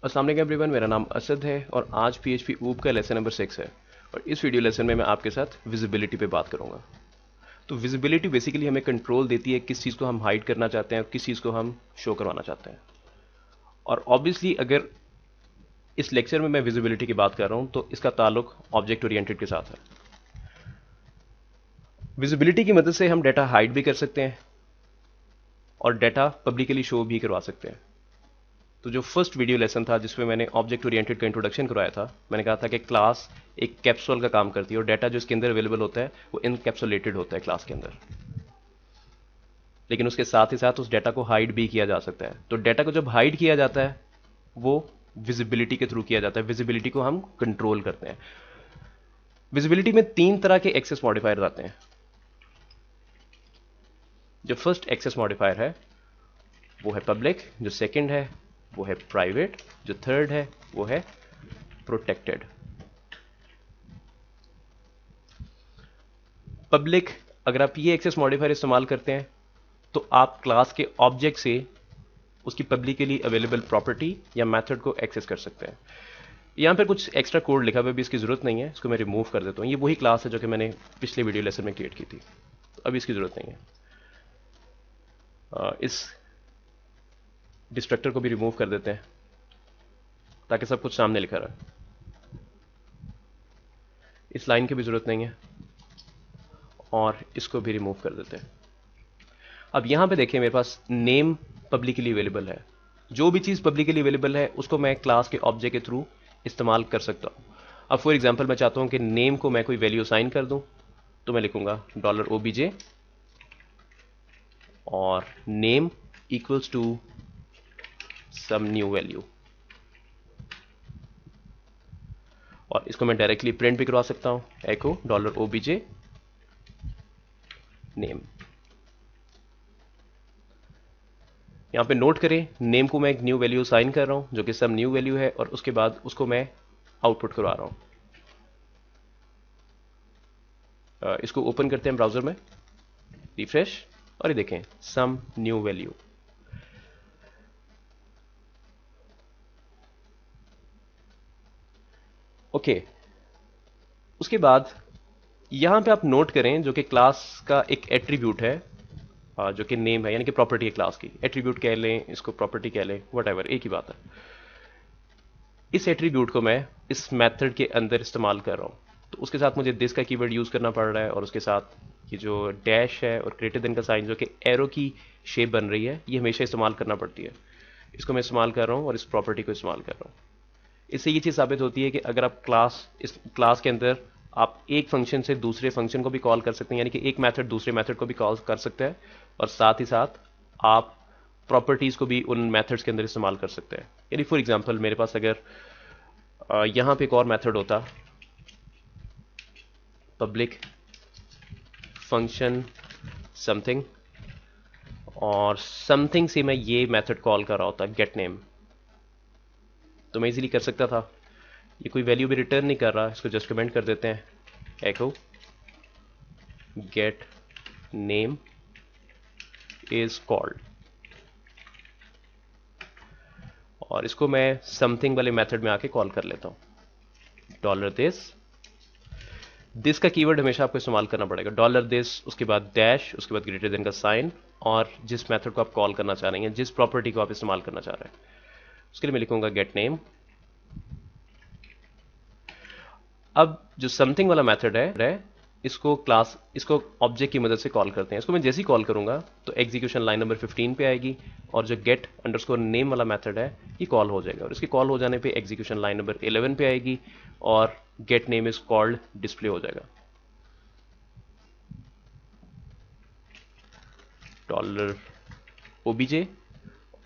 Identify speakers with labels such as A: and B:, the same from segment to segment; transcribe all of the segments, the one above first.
A: अस्सलाम वालेकुम एवरीवन, मेरा नाम असद है और आज PHP ऊब का लेसन नंबर 6 है। और इस वीडियो लेसन में मैं आपके साथ विजिबिलिटी पे बात करूंगा। तो विजिबिलिटी बेसिकली हमें कंट्रोल देती है किस चीज़ को हम हाइड करना चाहते हैं और किस चीज़ को हम शो करवाना चाहते हैं। और ऑब्वियसली अगर इस लेक्चर में मैं विजिबिलिटी की बात कर रहा हूं तो इसका ताल्लुक ऑब्जेक्ट ओरिएंटेड के साथ है। विजिबिलिटी की मदद से हम डाटा हाइड भी कर सकते हैं और डाटा पब्लिकली शो भी करवा सकते हैं। तो जो फर्स्ट वीडियो लेसन था जिसमें मैंने ऑब्जेक्ट ओरिएंटेड का इंट्रोडक्शन करवाया था, मैंने कहा था कि क्लास एक कैप्सूल का काम करती है और डाटा जो इसके अंदर अवेलेबल होता है वो इनकैप्सुलेटेड होता है क्लास के अंदर। लेकिन उसके साथ ही साथ उस डाटा को हाइड भी किया जा सकता है। तो डाटा को जब हाइड किया जाता है वो विजिबिलिटी के थ्रू किया जाता है। विजिबिलिटी को हम कंट्रोल करते हैं। विजिबिलिटी में 3 तरह के एक्सेस मॉडिफायर आते हैं। जो फर्स्ट एक्सेस मॉडिफायर है वो है पब्लिक, जो सेकंड है वो है प्राइवेट, जो थर्ड है वो है प्रोटेक्टेड। पब्लिक, अगर आप ये एक्सेस मॉडिफायर इस्तेमाल करते हैं तो आप क्लास के ऑब्जेक्ट से उसकी पब्लिकली अवेलेबल प्रॉपर्टी या मेथड को एक्सेस कर सकते हैं। यहां पर कुछ एक्स्ट्रा कोड लिखा हुआ है, भी इसकी जरूरत नहीं है, इसको मैं रिमूव कर देता हूं। ये वही क्लास है जो कि मैंने पिछले वीडियो लेसन में क्रिएट की थी, तो अभी इसकी जरूरत नहीं है। इस डिस्ट्रक्टर को भी रिमूव कर देते हैं ताकि सब कुछ सामने लिखा रहे। इस लाइन की भी जरूरत नहीं है और इसको भी रिमूव कर देते हैं। अब यहां पे देखिए मेरे पास नेम पब्लिकली अवेलेबल है। जो भी चीज पब्लिकली अवेलेबल है उसको मैं क्लास के ऑब्जेक्ट के थ्रू इस्तेमाल कर सकता हूं। अब फॉर एग्जांपल मैं चाहता हूं कि नेम को मैं कोई वैल्यू असाइन कर दूं, तो मैं लिखूंगा $obj और name equals to some new value. और इसको मैं डायरेक्टली प्रिंट भी करवा सकता हूं, एको $obj नेम। यहां पे नोट करें, नेम को मैं एक न्यू वैल्यू असाइन कर रहा हूं जो कि सम न्यू वैल्यू है और उसके बाद उसको मैं आउटपुट करवा रहा हूं। इसको ओपन करते हैं ब्राउजर में, रिफ्रेश, और ये देखें सम न्यू वैल्यू। ओके, उसके बाद यहां पे आप नोट करें जो कि क्लास का एक एट्रीब्यूट है, जो कि नेम है, यानी कि प्रॉपर्टी है क्लास की। एट्रीब्यूट कह लें, इसको प्रॉपर्टी कह लें, वट एक ही बात है। इस एट्रीब्यूट को मैं इस मेथड के अंदर इस्तेमाल कर रहा हूं, तो उसके साथ मुझे दिस का कीवर्ड यूज करना पड़ रहा है और उसके साथ ये जो डैश है और ग्रेटर देन का साइन जो कि एरो की शेप बन रही है, ये हमेशा इस्तेमाल करना पड़ती है। इसको मैं इस्तेमाल कर रहा हूं और इस प्रॉपर्टी को इस्तेमाल कर रहा हूं। इससे ये चीज साबित होती है कि अगर आप इस क्लास के अंदर आप एक फंक्शन से दूसरे फंक्शन को भी कॉल कर सकते हैं, यानी कि एक मेथड दूसरे मेथड को भी कॉल कर सकते हैं, और साथ ही साथ आप प्रॉपर्टीज को भी उन मेथड्स के अंदर इस्तेमाल कर सकते हैं। यानी फॉर एग्जांपल मेरे पास अगर यहां पे एक और मेथड होता, पब्लिक फंक्शन समथिंग, और समथिंग से मैं ये मेथड कॉल कर रहा होता गेट नेम, तो मैं इजीली कर सकता था। ये कोई वैल्यू भी रिटर्न नहीं कर रहा, इसको जस्ट कमेंट कर देते हैं, एको गेट नेम इज कॉल्ड, और इसको मैं समथिंग वाले मेथड में आके कॉल कर लेता हूं, दिस का कीवर्ड हमेशा आपको इस्तेमाल करना पड़ेगा, दिस, उसके बाद डैश, उसके बाद ग्रेटर देन का साइन, और जिस मेथड को आप कॉल करना चाह रहे हैं, जिस प्रॉपर्टी को आप इस्तेमाल करना चाह रहे हैं, उसके लिए मैं लिखूंगा गेट नेम। अब जो समथिंग वाला मेथड है इसको ऑब्जेक्ट की मदद से कॉल करते हैं। इसको मैं जैसे ही कॉल करूंगा तो एग्जीक्यूशन लाइन नंबर 15 पे आएगी और जो गेट अंडरस्कोर नेम वाला मेथड है ये कॉल हो जाएगा, और इसके कॉल हो जाने पे एग्जीक्यूशन लाइन नंबर 11 पे आएगी और gate name is called display हो जाएगा, $obj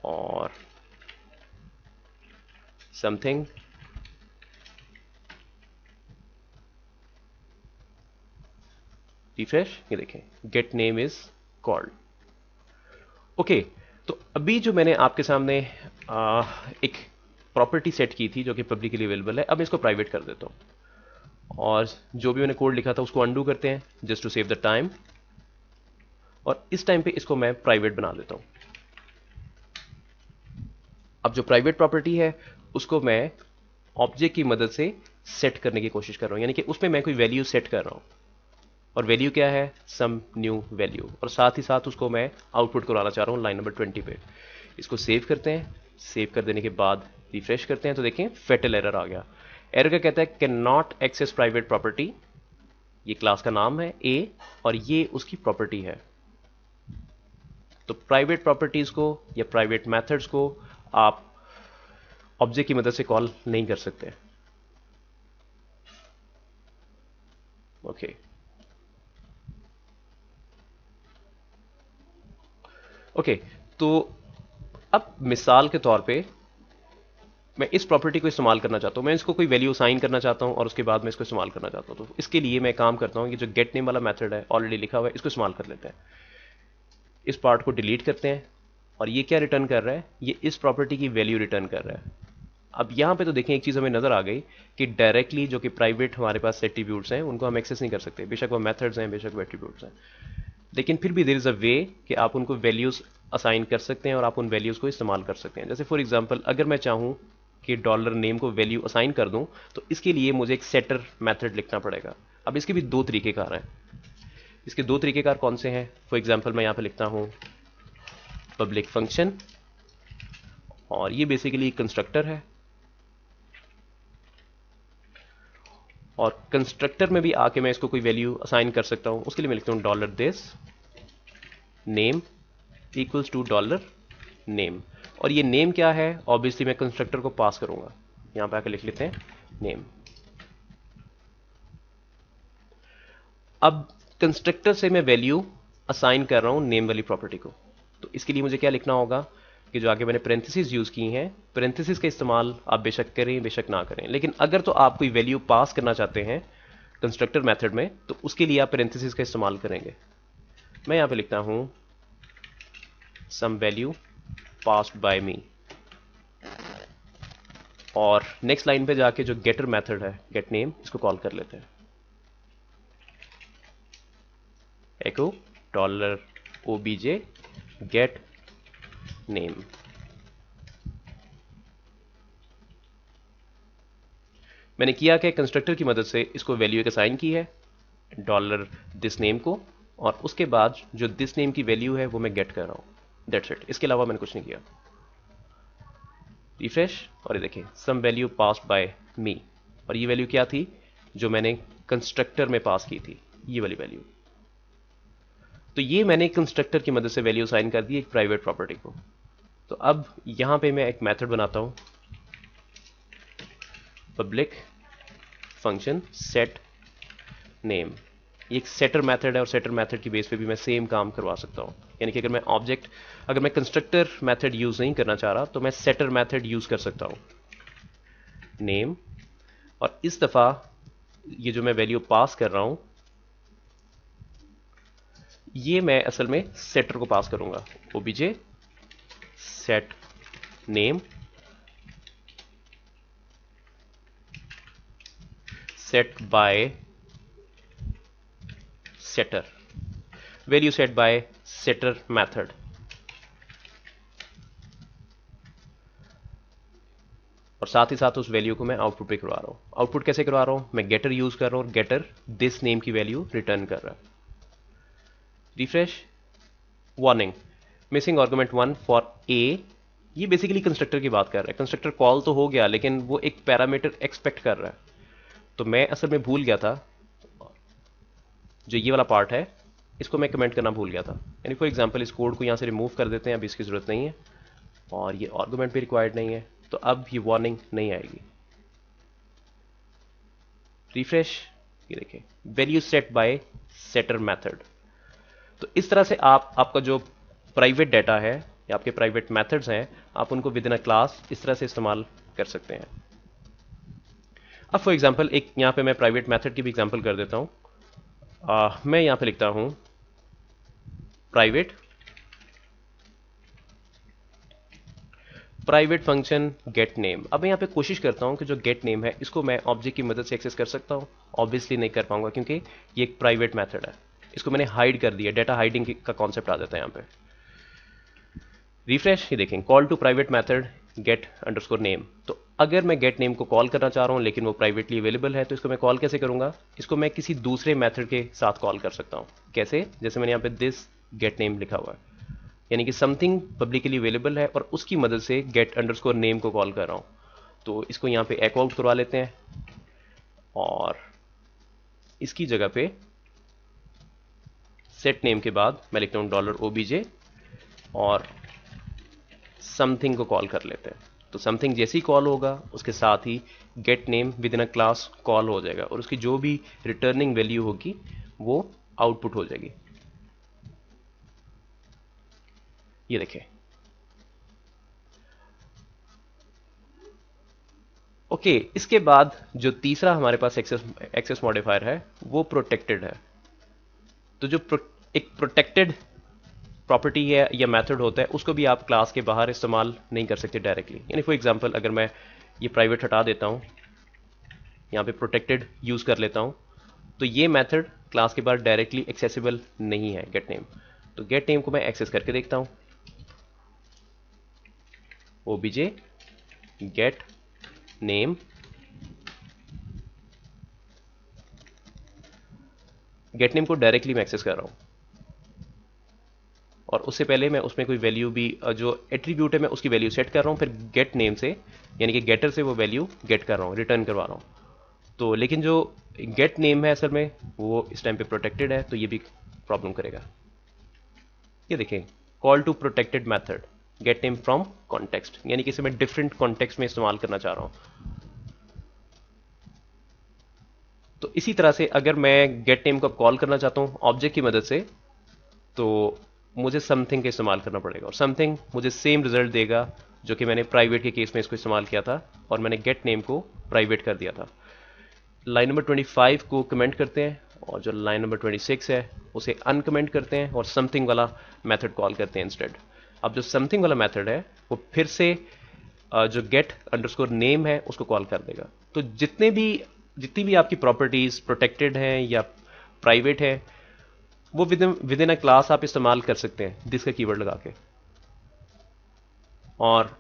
A: और समथिंग, रिफ्रेश, ये देखें gate name is called. Okay, तो अभी जो मैंने आपके सामने एक प्रॉपर्टी सेट की थी जो कि पब्लिकली अवेलेबल है, अब इसको प्राइवेट कर देता हूं और जो भी मैंने कोड लिखा था उसको अंडू करते हैं just to save the time, और इस टाइम पे इसको मैं प्राइवेट बना देता हूं। अब जो प्राइवेट प्रॉपर्टी है उसको मैं ऑब्जेक्ट की मदद से सेट करने की कोशिश कर रहा हूं, यानी कि उसमें मैं कोई वैल्यू सेट कर रहा हूं, और वैल्यू क्या है, सम न्यू वैल्यू, और साथ ही साथ उसको मैं आउटपुट कराना चाह रहा हूं लाइन नंबर 20 पे। इसको सेव करते हैं। सेव कर देने के बाद रिफ्रेश करते हैं तो देखें फेटल एरर आ गया। एरर क्या कहता है, can not access private property. ये क्लास का नाम है ए और ये उसकी प्रॉपर्टी है। तो प्राइवेट प्रॉपर्टीज को या प्राइवेट मेथड्स को आप ऑब्जेक्ट की मदद से कॉल नहीं कर सकते। ओके ओके, तो अब मिसाल के तौर पे मैं इस प्रॉपर्टी को इस्तेमाल करना चाहता हूं, मैं इसको कोई वैल्यू असाइन करना चाहता हूं और उसके बाद मैं इसको इस्तेमाल करना चाहता हूं। तो इसके लिए मैं काम करता हूं कि जो गेट नेम वाला मेथड है ऑलरेडी लिखा हुआ है, इसको इस्तेमाल कर लेते हैं। इस पार्ट को डिलीट करते हैं और ये क्या रिटर्न कर रहा है, ये इस प्रॉपर्टी की वैल्यू रिटर्न कर रहा है। अब यहां पे तो देखें एक चीज हमें नजर आ गई कि डायरेक्टली जो कि प्राइवेट हमारे पास एट्रीब्यूट्स हैं उनको हम एक्सेस नहीं कर सकते, बेशक वो मेथड्स हैं बेशक वो एट्रीब्यूट्स हैं, लेकिन फिर भी देयर इज अ वे कि आप उनको वैल्यूज असाइन कर सकते हैं और आप उन वैल्यूज को इस्तेमाल कर सकते हैं। जैसे फॉर एग्जांपल अगर मैं चाहूं कि डॉलर नेम को वैल्यू असाइन कर दूं तो इसके लिए मुझे एक सेटर मेथड लिखना पड़ेगा। अब इसके भी दो तरीकेकार हैं। इसके दो तरीकेकार कौन से हैं, फॉर एग्जांपल मैं यहां पे लिखता हूं पब्लिक फंक्शन, और ये बेसिकली कंस्ट्रक्टर है, और कंस्ट्रक्टर में भी आके मैं इसको कोई वैल्यू असाइन कर सकता हूं। उसके लिए मैं लिखता हूं dollar this name equals to dollar name, और ये नेम क्या है, ऑब्वियसली मैं कंस्ट्रक्टर को पास करूंगा। यहां पे आकर लिख लेते हैं नेम। अब कंस्ट्रक्टर से मैं वैल्यू असाइन कर रहा हूं नेम वाली प्रॉपर्टी को, तो इसके लिए मुझे क्या लिखना होगा कि जो आगे मैंने पेरेंथेसिस यूज की हैं, पेरेंथेसिस का इस्तेमाल आप बेशक करें बेशक ना करें, लेकिन अगर तो आप कोई वैल्यू पास करना चाहते हैं कंस्ट्रक्टर मेथड में तो उसके लिए आप पेरेंथेसिस का इस्तेमाल करेंगे। मैं यहां पे लिखता हूं सम वैल्यू पास्ड बाय मी, और नेक्स्ट लाइन पे जाके जो गेटर मेथड है गेट नेम, इसको कॉल कर लेते हैं echo dollar OBJ gate name. मैंने किया क्या, कंस्ट्रक्टर की मदद से इसको वैल्यू एक असाइन की है डॉलर दिस नेम को, और उसके बाद जो दिस नेम की वैल्यू है वो मैं गेट कर रहा हूं, दैट्स इट। इसके अलावा मैंने कुछ नहीं किया। रिफ्रेश और ये देखिए सम वैल्यू पास्ड बाय मी, और ये वैल्यू क्या थी जो मैंने कंस्ट्रक्टर में पास की थी, ये वाली वैल्यू। तो ये मैंने कंस्ट्रक्टर की मदद से वैल्यू असाइन कर दी एक प्राइवेट प्रॉपर्टी को। तो अब यहां पे मैं एक मेथड बनाता हूं पब्लिक फंक्शन सेट नेम। ये एक सेटर मेथड है और सेटर मेथड की बेस पे भी मैं सेम काम करवा सकता हूं, यानी कि अगर मैं कंस्ट्रक्टर मेथड यूज नहीं करना चाह रहा तो मैं सेटर मेथड यूज कर सकता हूं नेम, और इस दफा ये जो मैं वैल्यू पास कर रहा हूं ये मैं असल में सेटर को पास करूंगा OBJ set name set by setter, value set by setter method. और साथ ही साथ उस वैल्यू को मैं आउटपुट पे करवा रहा हूं। आउटपुट कैसे करवा रहा हूं, मैं गेटर यूज कर रहा हूं और गेटर दिस नेम की वैल्यू रिटर्न कर रहा है। Refresh, warning missing argument 1 for a. ये बेसिकली कंस्ट्रक्टर की बात कर रहा है। कंस्ट्रक्टर कॉल तो हो गया लेकिन वो एक पैरामीटर एक्सपेक्ट कर रहा है, तो मैं असल में भूल गया था, जो ये वाला पार्ट है इसको मैं कमेंट करना भूल गया था। यानी फॉर एग्जांपल इस कोड को यहां से रिमूव कर देते हैं, अभी इसकी जरूरत नहीं है, और ये आर्गुमेंट भी रिक्वायर्ड नहीं है, तो अब ये वार्निंग नहीं आएगी। रिफ्रेश, ये देखिए value set by setter method. तो इस तरह से आपका जो प्राइवेट डाटा है या आपके प्राइवेट मेथड्स हैं, आप उनको विद इन अ क्लास इस तरह से इस्तेमाल कर सकते हैं। अब फॉर एग्जांपल एक यहां पे मैं प्राइवेट मेथड की भी एग्जांपल कर देता हूं। मैं यहां पे लिखता हूं प्राइवेट फंक्शन गेट नेम। अब मैं यहां पे कोशिश करता हूं कि जो गेट नेम है इसको मैं ऑब्जेक्ट की मदद से एक्सेस कर सकता हूं। ऑब्वियसली नहीं कर पाऊंगा क्योंकि ये एक प्राइवेट मेथड है, इसको मैंने हाइड कर दिया। डाटा हाइडिंग का कॉन्सेप्ट आ जाता है यहां पे। रिफ्रेश, ये देखें call to private method get underscore name. तो अगर मैं गेट नेम को कॉल करना चाह रहा हूँ लेकिन वो प्राइवेटली अवेलेबल है, तो इसको मैं कॉल कैसे करूँगा? इसको मैं किसी दूसरे मेथड के साथ कॉल कर सकता हूँ। कैसे? जैसे मैंने यहाँ पे दिस गेट नेम लिखा हुआ है, यानी कि समथिंग पब्लिकली अवेलेबल है और उसकी मदद से गेट अंडरस्कोर नेम को कॉल कर रहा हूँ। तो इसको यहाँ पे एको आउट करवा लेते हैं और इसकी जगह पे सेट नेम के बाद मैं लिखता हूँ $obj और समथिंग को कॉल कर लेते हैं। तो समथिंग जैसे ही कॉल होगा उसके साथ ही get name within a class call हो जाएगा और उसकी जो भी रिटर्निंग वैल्यू होगी वो आउटपुट हो जाएगी। ये देखें। ओके, इसके बाद जो तीसरा हमारे पास एक्सेस मॉडिफायर है वो प्रोटेक्टेड है। तो जो एक प्रोटेक्टेड प्रॉपर्टी है या मेथड होता है उसको भी आप क्लास के बाहर इस्तेमाल नहीं कर सकते डायरेक्टली। यानी फॉर एग्जांपल अगर मैं ये प्राइवेट हटा देता हूँ, यहाँ पे प्रोटेक्टेड यूज कर लेता हूँ, तो ये मेथड क्लास के बाहर डायरेक्टली एक्सेसिबल नहीं है गेट नेम। तो गेट नेम को मैं एक्सेस करके देखता हूँ, obj gate name, gate name को डायरेक्टली मैं एक्सेस कर रहा हूँ और उससे पहले मैं उसमें कोई वैल्यू भी जो एट्रीब्यूट है मैं उसकी वैल्यू सेट कर रहा हूँ, फिर गेट नेम से यानी कि गेटर से वो वैल्यू गेट कर रहा हूँ, रिटर्न करवा रहा हूँ। तो लेकिन जो गेट नेम है असल में वो इस टाइम पे प्रोटेक्टेड है, तो ये भी प्रॉब्लम करेगा। ये देखें, call to protected method get name from context, यानी कि इसे मैं डिफरेंट कॉन्टेक्स्ट में इस्तेमाल करना चाह रहा हूँ। तो इसी तरह से अगर मैं गेट नेम को कॉल करना चाहता हूँ ऑब्जेक्ट की मदद से, तो मुझे समथिंग का इस्तेमाल करना पड़ेगा और समथिंग मुझे सेम रिजल्ट देगा जो कि मैंने प्राइवेट के केस में इसको इस्तेमाल किया था और मैंने गेट नेम को प्राइवेट कर दिया था। लाइन नंबर 25 को कमेंट करते हैं और जो लाइन नंबर 26 है उसे अनकमेंट करते हैं और समथिंग वाला मेथड कॉल करते हैं इंस्टेड। अब जो समथिंग वाला मेथड है वो फिर से जो गेट अंडरस्कोर नेम है उसको कॉल कर देगा। तो जितनी भी आपकी प्रॉपर्टीज प्रोटेक्टेड हैं या प्राइवेट है वो विद इन अ क्लास आप इस्तेमाल कर सकते हैं दिस का कीवर्ड लगा के। और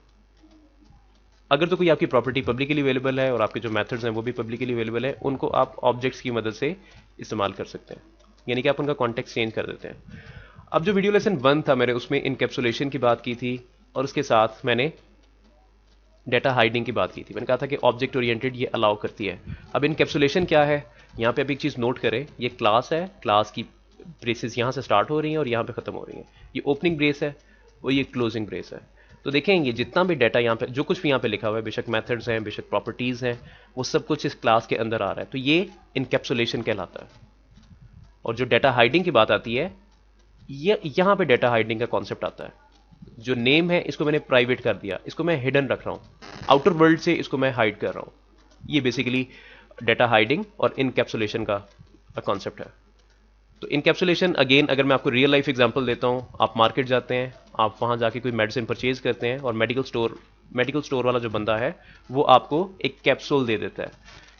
A: अगर तो कोई आपकी प्रॉपर्टी पब्लिकली अवेलेबल है और आपके जो मेथड्स हैं वो भी पब्लिकली अवेलेबल है, उनको आप ऑब्जेक्ट्स की मदद से इस्तेमाल कर सकते हैं, यानी कि आप उनका कॉन्टेक्स्ट चेंज कर देते हैं। अब जो वीडियो लेसन 1 था मैंने उसमें इनकैप्सुलेशन की बात की थी और उसके साथ मैंने डेटा हाइडिंग की बात की थी। मैंने कहा था कि ऑब्जेक्ट ओरिएंटेड ये अलाउ करती है। अब इनकैप्सुलेशन क्या है, यहाँ पे अब एक चीज़ नोट करें, ये क्लास है, क्लास की ब्रेसेस यहाँ से स्टार्ट हो रही हैं और यहाँ पे ख़त्म हो रही हैं। ये ओपनिंग ब्रेस है और ये क्लोजिंग ब्रेस है। तो देखेंगे जितना भी डाटा यहाँ पे जो कुछ भी यहाँ पे लिखा हुआ है, बेशक मेथड्स हैं बेशक प्रॉपर्टीज़ हैं, वो सब कुछ इस क्लास के अंदर आ रहा है। तो ये इनकैप्सुलेशन कहलाता है। और जो डाटा हाइडिंग की बात आती है, ये यहाँ पे डाटा हाइडिंग का कॉन्सेप्ट आता है। जो नेम है इसको मैंने प्राइवेट कर दिया, इसको मैं हिडन रख रहा हूँ, आउटर वर्ल्ड से इसको मैं हाइड कर रहा हूँ। ये बेसिकली डाटा हाइडिंग और इनकैप्सुलेशन का कॉन्सेप्ट है। तो इनकैप्सुलेशन अगेन अगर मैं आपको रियल लाइफ एग्जांपल देता हूँ, आप मार्केट जाते हैं, आप वहाँ जाके कोई मेडिसिन परचेज करते हैं और मेडिकल स्टोर वाला जो बंदा है वो आपको एक कैप्सूल दे देता है।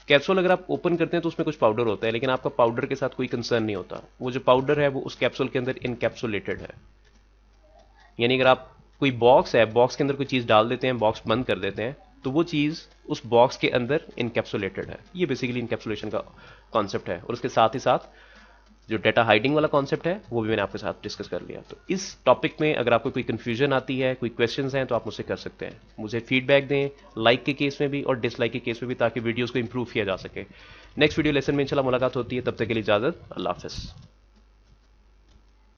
A: कैप्सूल अगर आप ओपन करते हैं तो उसमें कुछ पाउडर होता है, लेकिन आपका पाउडर के साथ कोई कंसर्न नहीं होता। वो जो पाउडर है वो उस कैप्सूल के अंदर इनकैप्सुलेटेड है। यानी अगर आप कोई बॉक्स है, बॉक्स के अंदर कोई चीज़ डाल देते हैं, बॉक्स बंद कर देते हैं, तो वो चीज़ उस बॉक्स के अंदर इनकैप्सुलेटेड है। ये बेसिकली इनकैप्सुलेशन का कॉन्सेप्ट है। और उसके साथ ही साथ जो डाटा हाइडिंग वाला कॉन्सेप्ट है वो भी मैंने आपके साथ डिस्कस कर लिया। तो इस टॉपिक में अगर आपको कोई कंफ्यूजन आती है, कोई क्वेश्चंस हैं, तो आप मुझसे कर सकते हैं। मुझे फीडबैक दें, लाइक के केस में भी और डिसलाइक के केस में भी, ताकि वीडियोस को इंप्रूव किया जा सके। नेक्स्ट वीडियो लेसन में इंशाल्लाह मुलाकात होती है, तब तक के लिए इजाजत, अल्लाह हाफिज़।